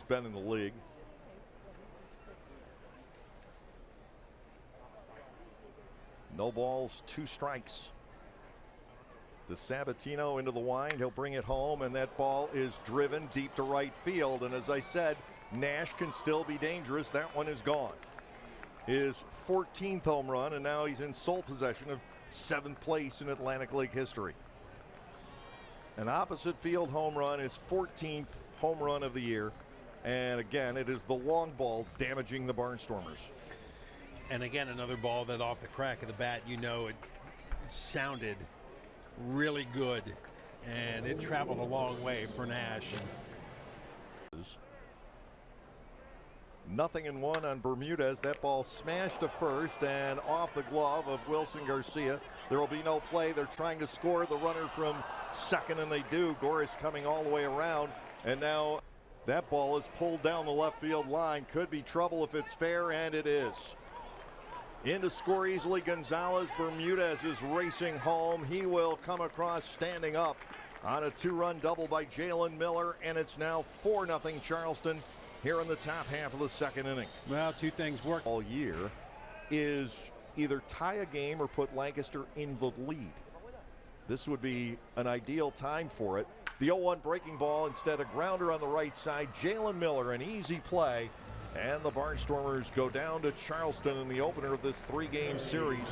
been in the league. No balls, 2 strikes. DeSabatino into the wind. He'll bring it home, and that ball is driven deep to right field. And as I said, Nash can still be dangerous. That one is gone. His 14th home run, and now he's in sole possession of 7th place in Atlantic League history. An opposite field home run, his 14th home run of the year. And again, it is the long ball damaging the Barnstormers. And again, another ball that off the crack of the bat, you know, it sounded really good, and it traveled a long way for Nash. 0-1 on Bermudez. That ball smashed to first and off the glove of Wilson Garcia. There will be no play. They're trying to score the runner from second, and they do. Goris coming all the way around, and now that ball is pulled down the left field line. Could be trouble if it's fair, and it is. In to score easily, Gonzalez. Bermudez is racing home. He will come across standing up on a 2-run double by Jalen Miller, and it's now 4-0 Charleston here in the top half of the second inning. Well, 2 things work all year is either tie a game or put Lancaster in the lead. This would be an ideal time for it. The 0-1 breaking ball, instead a grounder on the right side. Jalen Miller, an easy play. And the Barnstormers go down to Charleston in the opener of this 3-game series.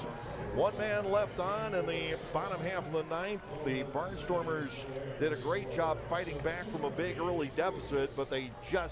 1 man left on in the bottom half of the 9th. The Barnstormers did a great job fighting back from a big early deficit, but they just